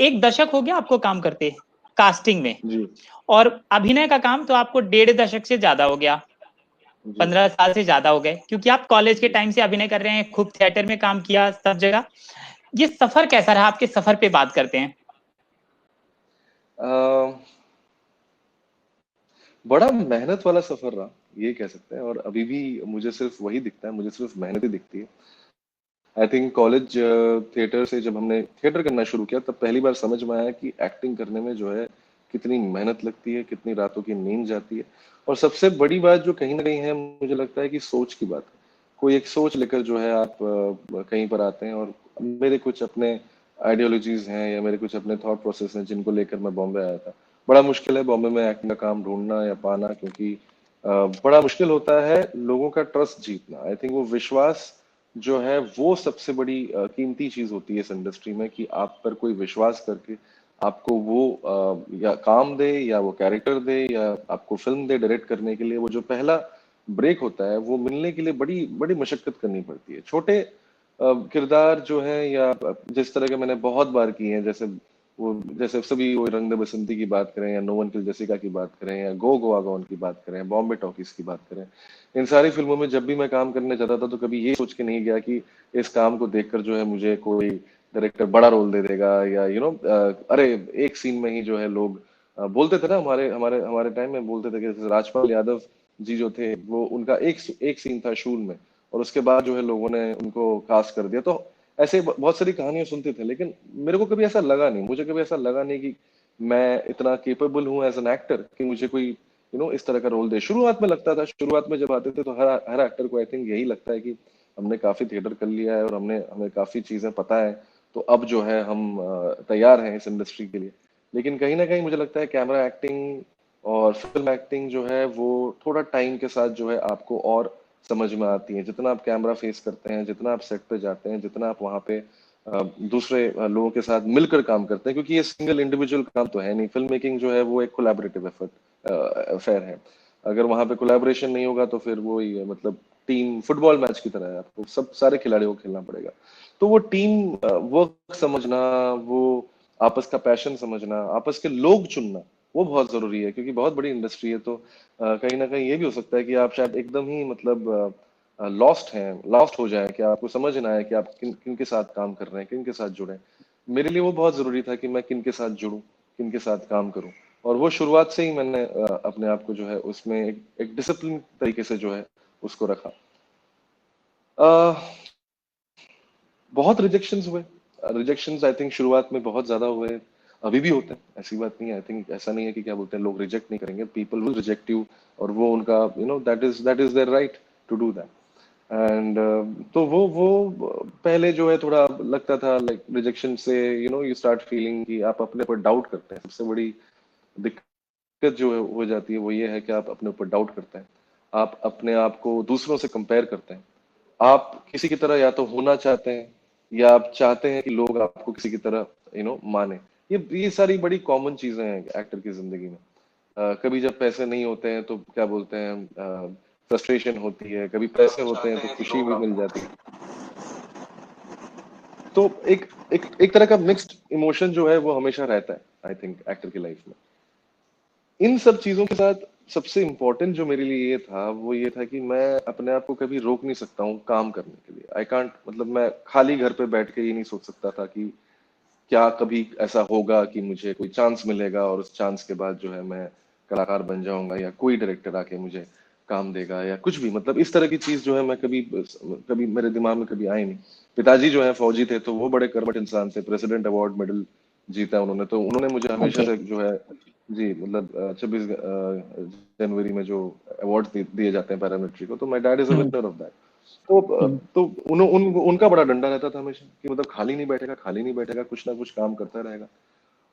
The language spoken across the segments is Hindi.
एक दशक हो गया आपको काम करते कास्टिंग में, जी और अभिनय का काम तो आपको 1.5 दशक से ज्यादा हो गया, जी 15 साल से ज्यादा हो गए, क्योंकि आप कॉलेज के टाइम से अभिनय कर रहे हैं, खूब थिएटर में काम किया सब जगह। ये सफर कैसा रहा? आपके सफर पे बात करते हैं। अ, बड़ा मेहनत वाला सफर रहा, ये कह सकते हैं। और अभी भी मुझे सिर्फ वही दिखता है, मुझे सिर्फ मेहनत ही दिखती है। आई थिंक कॉलेज थिएटर से जब हमने थिएटर करना शुरू किया, तब पहली बार समझ में आया कि एक्टिंग करने में जो है कितनी मेहनत लगती है, कितनी रातों की नींद जाती है। और सबसे बड़ी बात जो कहीं ना कहीं है, मुझे लगता है कि सोच की बात है। कोई एक सोच लेकर जो है आप कहीं पर आते हैं, और मेरे कुछ अपने आइडियोलॉजीज हैं या मेरे कुछ अपने थॉट प्रोसेस हैं जिनको लेकर मैं बॉम्बे आया था। बड़ा मुश्किल है बॉम्बे में एक्टिंग का काम ढूंढना या पाना, क्योंकि बड़ा मुश्किल होता है लोगों का ट्रस्ट जीतना। आई थिंक वो विश्वास जो है वो सबसे बड़ी कीमती चीज होती है इस इंडस्ट्री में, कि आप पर कोई विश्वास करके आपको वो या काम दे या वो कैरेक्टर दे या आपको फिल्म दे डायरेक्ट करने के लिए। वो जो पहला ब्रेक होता है, वो मिलने के लिए बड़ी बड़ी मशक्कत करनी पड़ती है। छोटे किरदार जो है, या जिस तरह के मैंने बहुत बार किए हैं, जैसे सभी वो रंग दे बसंती की बात करें, या नो वन किल जेसिका की बात करें, या गो गोवा गॉन की बात करें, बॉम्बे टॉकीज की बात करें, इन सारी फिल्मों में जब भी मैं काम करने जाता था, तो कभी ये सोच के नहीं गया कि इस काम को देखकर जो है मुझे कोई डायरेक्टर बड़ा रोल दे देगा, या अरे एक सीन में ही जो है लोग बोलते थे ना, हमारे हमारे हमारे टाइम में बोलते थे कि जैसे राजपाल यादव जी जो थे, वो उनका एक एक सीन था शूल में, और उसके बाद जो है लोगों ने उनको कास्ट कर दिया। तो ऐसे बहुत सारी कहानियां सुनते थे, लेकिन मेरे को कभी ऐसा लगा नहीं, मुझे कभी ऐसा लगा नहीं कि मैं इतना केपेबल हूँ एज एन एक्टर कि मुझे कोई इस तरह का रोल दे। शुरुआत में लगता था, शुरुआत में जब आते थे तो हर हर एक्टर को आई थिंक यही लगता है कि हमने काफी थिएटर कर लिया है और हमें काफी चीजें पता है, तो अब जो है हम तैयार हैं इस इंडस्ट्री के लिए। लेकिन कहीं ना कहीं मुझे लगता है कैमरा एक्टिंग और फिल्म एक्टिंग जो है वो थोड़ा टाइम के साथ जो है आपको और समझ में आती है। जितना आप कैमरा फेस करते हैं, जितना आप सेट पे जाते हैं, जितना आप वहां पे दूसरे लोगों के साथ मिलकर काम करते हैं, क्योंकि ये सिंगल इंडिविजुअल काम तो है नहीं। फिल्म मेकिंग जो है वो एक कोलैबोरेटिव अफेयर है। अगर वहां पे कोलैबोरेशन नहीं होगा तो फिर वो ही है, मतलब टीम फुटबॉल मैच की तरह है, आपको सब सारे खिलाड़ियों को खेलना पड़ेगा। तो वो टीम वर्क समझना, वो आपस का पैशन समझना, आपस के लोग चुनना, वो बहुत जरूरी है। क्योंकि बहुत बड़ी इंडस्ट्री है, तो कहीं ना कहीं ये भी हो सकता है कि आप शायद एकदम ही मतलब लॉस्ट हो जाए, कि आपको समझ ना आए कि आप किन किन के साथ काम कर रहे हैं, किन के साथ जुड़े हैं। मेरे लिए वो बहुत जरूरी था कि मैं किन के साथ जुड़ूं, किन के साथ काम करूं। और वो शुरुआत से ही मैंने अपने आप को जो है उसमें एक डिसिप्लिन तरीके से जो है उसको रखा। अ, बहुत रिजेक्शंस हुए, रिजेक्शंस आई थिंक शुरुआत में बहुत ज्यादा हुए, अभी भी होते हैं, ऐसी बात नहीं है। आई थिंक ऐसा नहीं है कि क्या बोलते हैं लोग रिजेक्ट नहीं करेंगे, पीपल विल रिजेक्ट यू, और वो उनका that is their right to do that. And तो वो पहले जो है थोड़ा लगता था, लाइक रिजेक्शन से यू स्टार्ट फीलिंग कि आप अपने ऊपर डाउट करते हैं। सबसे बड़ी दिक्कत जो हो जाती है वो ये है कि आप अपने ऊपर डाउट करते हैं, आप अपने आप को दूसरों से कंपेयर करते हैं, आप किसी की तरह या तो होना चाहते हैं, या आप चाहते हैं कि लोग आपको किसी की तरह माने। ये सारी बड़ी कॉमन चीजें हैं एक्टर की जिंदगी में। कभी जब पैसे नहीं होते हैं तो क्या बोलते हैं, फ्रस्ट्रेशन होती है, कभी पैसे होते हैं तो खुशी भी मिल जाती है। तो एक एक एक तरह का मिक्स्ड इमोशन जो है वो हमेशा रहता है आई थिंक एक्टर की लाइफ में। इन सब चीजों के साथ सबसे इम्पोर्टेंट जो मेरे लिए ये था वो ये था कि मैं अपने आप को कभी रोक नहीं सकता हूँ काम करने के लिए। आई कांट, मतलब मैं खाली घर पे बैठ के ये नहीं सोच सकता था कि क्या कभी ऐसा होगा कि मुझे कोई चांस मिलेगा और उस चांस के बाद जो है मैं कलाकार बन जाऊंगा, या कोई डायरेक्टर आके मुझे काम देगा, या कुछ भी। मतलब इस तरह की चीज जो है मैं कभी कभी मेरे दिमाग में कभी आई नहीं। पिताजी जो है फौजी थे, तो वो बड़े कर्मठ इंसान थे, प्रेसिडेंट अवार्ड मेडल जीता उन्होंने, तो उन्होंने मुझे हमेशा ओके। से जो है, जी मतलब 26 जनवरी में जो अवार्ड दिए जाते हैं पैरामिलिट्री को, तो my dad is a hmm. Winner of that. तो हम्म। तो उनका बड़ा डंडा रहता था हमेशा कि मतलब खाली नहीं बैठेगा, खाली नहीं बैठेगा, कुछ ना कुछ काम करता रहेगा।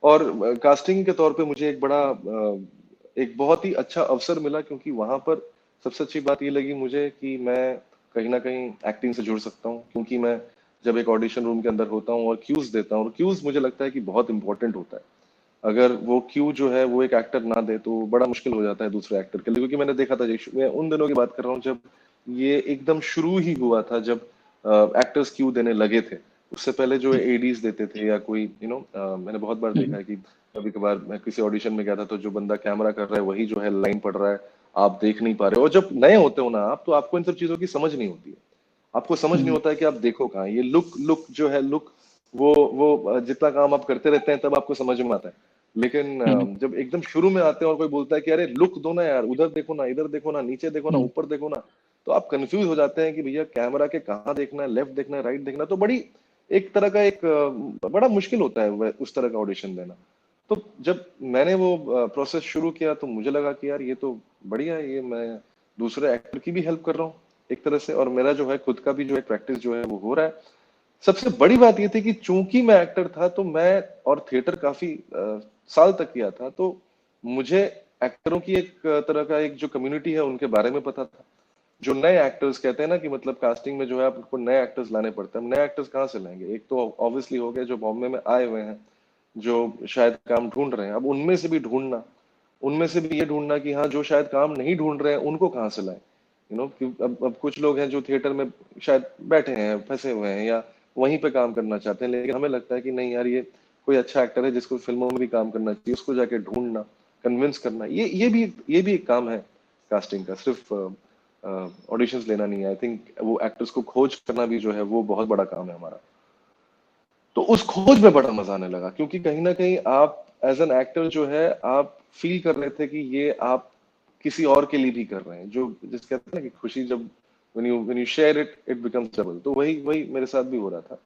और कास्टिंग के तौर पे मुझे एक बहुत ही अच्छा अवसर मिला, क्योंकि वहां पर सबसे अच्छी बात ये लगी मुझे कि मैं कहीं ना कहीं एक्टिंग से जुड़ सकता हूँ। क्योंकि मैं जब एक ऑडिशन रूम के अंदर होता हूँ और क्यूज देता हूँ, और क्यूज मुझे लगता है कि बहुत इंपॉर्टेंट होता है। अगर वो क्यू जो है वो एक एक्टर ना दे तो बड़ा मुश्किल हो जाता है दूसरे एक्टर के लिए। क्योंकि मैंने देखा था, मैं उन दिनों की बात कर रहा हूँ जब ये एकदम शुरू ही हुआ था, जब एक्टर्स क्यू देने लगे थे। उससे पहले जो एडीज देते थे या कोई मैंने बहुत बार देखा है कि कभी कभार मैं किसी ऑडिशन में गया था तो जो बंदा कैमरा कर रहा है वही जो है लाइन पढ़ रहा है, आप देख नहीं पा रहे हो। और जब नए होते हो ना आप, तो आपको इन सब चीजों की समझ नहीं होती है। आपको समझ नहीं होता है कि आप देखो कहाँ। ये लुक लुक जो है, लुक वो जितना काम आप करते रहते हैं तब आपको समझ में आता है। लेकिन जब एकदम शुरू में आते हैं और कोई बोलता है कि अरे लुक दो ना यार, उधर देखो ना, इधर देखो ना, नीचे देखो ना, ऊपर देखो ना, तो आप कंफ्यूज हो जाते हैं कि भैया कैमरा के कहाँ देखना है, लेफ्ट देखना है, राइट देखना है। तो बड़ी एक तरह का एक बड़ा मुश्किल होता है उस तरह का ऑडिशन देना। तो जब मैंने वो प्रोसेस शुरू किया तो मुझे लगा कि यार ये तो बढ़िया है, ये मैं दूसरे एक्टर की भी हेल्प कर रहा हूँ एक तरह से, और मेरा जो है खुद का भी जो है प्रैक्टिस जो है वो हो रहा है। सबसे बड़ी बात ये थी कि चूंकि मैं एक्टर था तो मैं, और थिएटर काफी साल तक किया था, तो मुझे एक्टरों की एक तरह का एक जो कम्युनिटी है उनके बारे में पता था। जो नए एक्टर्स कहते हैं ना कि मतलब कास्टिंग में जो है आपको नए एक्टर्स लाने पड़ते हैं। हम नए एक्टर्स कहाँ से लाएंगे? एक तो ऑब्वियसली हो गए जो बॉम्बे में आए हुए हैं, जो शायद काम ढूंढ रहे हैं। अब उनमें से भी ढूंढना, उनमें से भी ये ढूंढना कि हाँ जो शायद काम नहीं ढूंढ रहे हैं उनको कहाँ से लाए। अब कुछ लोग हैं जो थिएटर में शायद बैठे हैं, फंसे हुए हैं, या वहीं पे काम करना चाहते हैं, लेकिन हमें लगता है कि नहीं यार, ये कोई अच्छा एक्टर है जिसको फिल्मों में भी काम करना चाहिए, उसको जाके ढूंढना, कन्विंस करना, ये भी एक काम है कास्टिंग का। सिर्फ ऑडिशंस लेना नहीं है। आई थिंक वो एक्टर्स को खोज करना भी जो है वो बहुत बड़ा काम है हमारा। तो उस खोज में बड़ा मजा आने लगा, क्योंकि कहीं ना कहीं आप एज एन एक्टर जो है आप फील कर रहे थे कि ये आप किसी और के लिए भी कर रहे हैं। जो जिस कहते हैं ना कि खुशी जब when you share it it becomes double, तो वही वही मेरे साथ भी हो रहा था।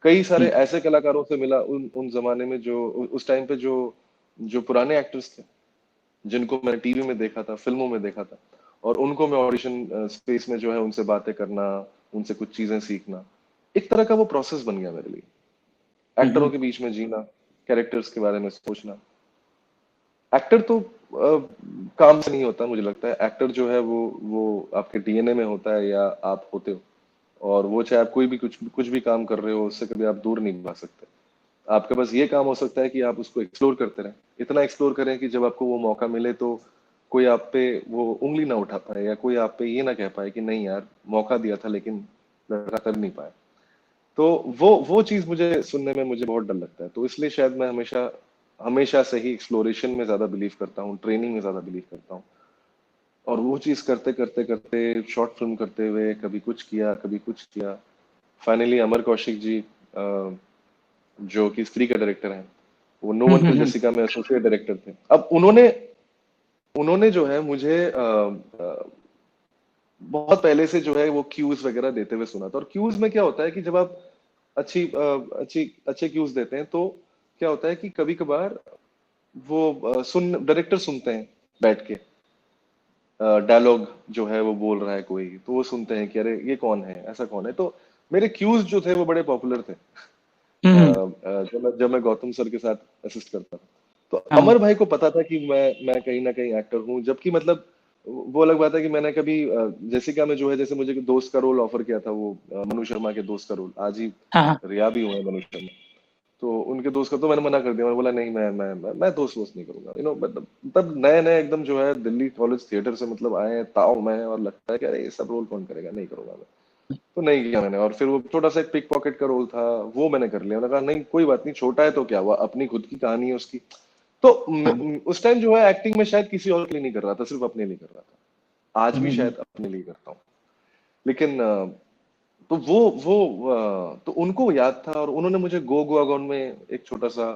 कई सारे ऐसे कलाकारों से मिला उन उन जमाने में, जो उस टाइम पे जो जो पुराने एक्टर्स थे, जिनको मैंने टीवी में देखा था, फिल्मों में देखा था, और उनको मैं ऑडिशन स्पेस में जो है उनसे बातें करना, उनसे कुछ चीजें सीखना, एक तरह का वो प्रोसेस बन गया मेरे लिए। एक्टरों के बीच में जीना, कैरेक्टर्स के बारे में सोचना। एक्टर तो काम से नहीं होता, मुझे लगता है एक्टर जो है वो आपके डीएनए में होता है, या आप होते हो। और वो चाहे आप कोई भी कुछ भी काम कर रहे हो, उससे कभी आप दूर नहीं भाग सकते। आपका बस ये काम हो सकता है कि आप उसको एक्सप्लोर करते रहें, इतना एक्सप्लोर करें कि जब आपको वो मौका मिले तो कोई आप पे वो उंगली ना उठा पाए, या कोई आप पे ये ना कह पाए कि नहीं यार, मौका दिया था लेकिन लड़का कर नहीं पाया। तो वो चीज मुझे सुनने में मुझे बहुत डर लगता है। तो इसलिए शायद मैं हमेशा हमेशा से ही एक्सप्लोरेशन में ज्यादा बिलीव करता हूँ, ट्रेनिंग में ज्यादा बिलीव करता हूँ। और वो चीज करते करते करते, शॉर्ट फिल्म करते हुए, कभी कुछ किया कभी कुछ किया, फाइनली अमर कौशिक जी, जो कि स्त्री का डायरेक्टर हैं, वो नो वन किल जेसिका में एसोसिएट डायरेक्टर थे। अब उन्होंने उन्होंने जो है मुझे बहुत पहले से जो है वो क्यूज वगैरह देते हुए सुना था। और क्यूज में क्या होता है कि जब आप अच्छे क्यूज देते हैं तो क्या होता है कि कभी कभार वो डायरेक्टर सुनते हैं बैठ के, डायलॉग जो है वो बोल रहा है कोई, तो वो सुनते हैं कि अरे ये कौन है, ऐसा कौन है। तो मेरे क्यूज जो थे वो बड़े पॉपुलर थे जब मैं गौतम सर के साथ असिस्ट करता था। तो अमर भाई को पता था कि मैं कहीं ना कहीं एक्टर हूँ, जबकि मतलब वो अलग बात है कि मैंने कभी जेसिका में जो है, जैसे मुझे दोस्त का रोल ऑफर किया था, वो मनु शर्मा के दोस्त का रोल, आज ही रिया भी हुआ है मनु शर्मा, तो उनके दोस्त का तो मैंने मना कर दिया। मैंने बोला नहीं, मैं दोस्त वोस्त नहीं करूंगा। मतलब तब नए नए एकदम जो है दिल्ली कॉलेज थिएटर से मतलब आए हैं ताव में, और लगता है कि अरे ये सब रोल कौन करेगा, नहीं करूंगा मैं। तो नहीं किया मैंने। और फिर वो छोटा सा एक पिक पॉकेट का रोल था, वो मैंने कर लिया। मैंने कहा नहीं कोई बात नहीं, छोटा है तो क्या हुआ, अपनी खुद की कहानी है उसकी। तो उस टाइम जो है एक्टिंग में शायद किसी और के लिए नहीं कर रहा था, सिर्फ अपने लिए कर रहा था। आज भी शायद अपने लिए करता हूँ। लेकिन तो तो उनको याद था, और उन्होंने मुझे गो गोआ गॉन में एक छोटा सा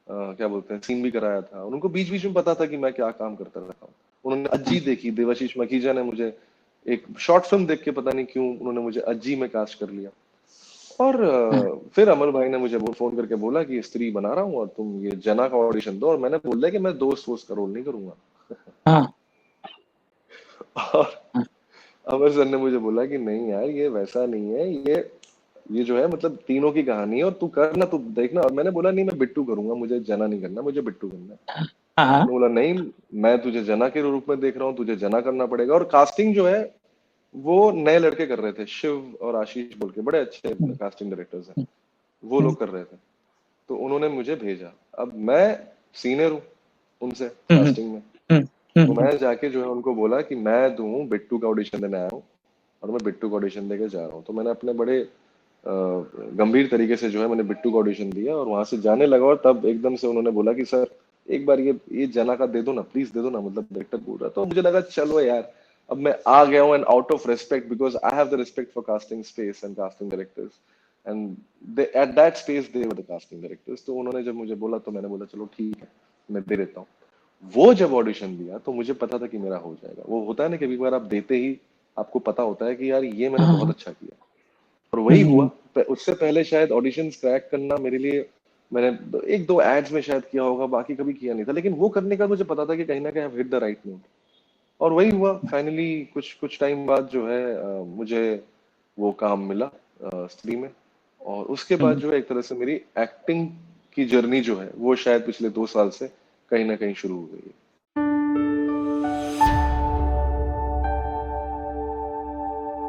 क्या बोलते हैं सीन भी कराया था। और उनको बीच बीच में पता था कि मैं क्या काम करता रहता हूँ। उन्होंने अज्जी देखी, देवाशीष मखीजा ने मुझे एक शॉर्ट फिल्म देख के पता नहीं क्यों उन्होंने मुझे अज्जी में कास्ट कर लिया। और फिर अमर भाई ने मुझे फोन करके बोला कि स्त्री बना रहा हूँ और तुम ये जना का ऑडिशन दो। और मैंने बोल दिया कि मैं दोस्त वोस्त का रोल नहीं करूंगा। और अमर सर ने मुझे बोला कि नहीं यार, ये वैसा नहीं है, ये जो है मतलब तीनों की कहानी है, और तू करना, तू देखना। और मैंने बोला नहीं, मैं बिट्टू करूंगा, मुझे जना नहीं करना, मुझे बिट्टू करना है। उन्होंने बोला नहीं, मैं तुझे जना के रूप में देख रहा हूँ, तुझे जना करना पड़ेगा। और कास्टिंग जो है वो नए लड़के कर रहे थे, शिव और आशीष बोल के, बड़े अच्छे कास्टिंग डायरेक्टर्स हैं, वो लोग कर रहे थे। तो उन्होंने मुझे भेजा। अब मैं सीनियर हूँ उनसे कास्टिंग में, तो मैं जाके जो है उनको बोला कि मैं दूं बिट्टू का ऑडिशन देने आया हूँ, और मैं बिट्टू का ऑडिशन देके जा रहा हूँ। तो मैंने अपने बड़े गंभीर तरीके से जो है मैंने बिट्टू का ऑडिशन दिया और वहां से जाने लगा और तब एकदम से उन्होंने बोला कि सर एक बार ये जना का दे दो ना, प्लीज दे दो ना, मतलब डायरेक्टर बोल रहा। तो मुझे लगा चलो यार, अब मैं आ गया हूँ and out of respect, because I have the respect for casting space and casting directors, and at that space they were the casting directors. तो उन्होंने जब मुझे बोला तो मैंने बोला चलो ठीक है, मैं दे देता हूँ। वो जब ऑडिशन दिया तो मुझे पता था कि मेरा हो जाएगा। वो होता है ना, कभी बार आप देते ही आपको पता होता है कि यार ये मैंने बहुत हाँ। अच्छा किया, और वही हुआ। उससे पहले शायद ऑडिशंस क्रैक करना मेरे लिए, मैंने एक दो एड्स में शायद किया होगा, बाकी कभी किया नहीं था, लेकिन वो करने का मुझे पता था कि कहीं ना कहीं हिट द राइट नोट। और वही हुआ फाइनली। कुछ कुछ टाइम बाद जो है मुझे वो काम मिला स्त्री में। और उसके बाद जो है एक तरह से मेरी एक्टिंग की जर्नी जो है वो शायद पिछले 2 साल से कहीं ना कहीं शुरू हो गई है।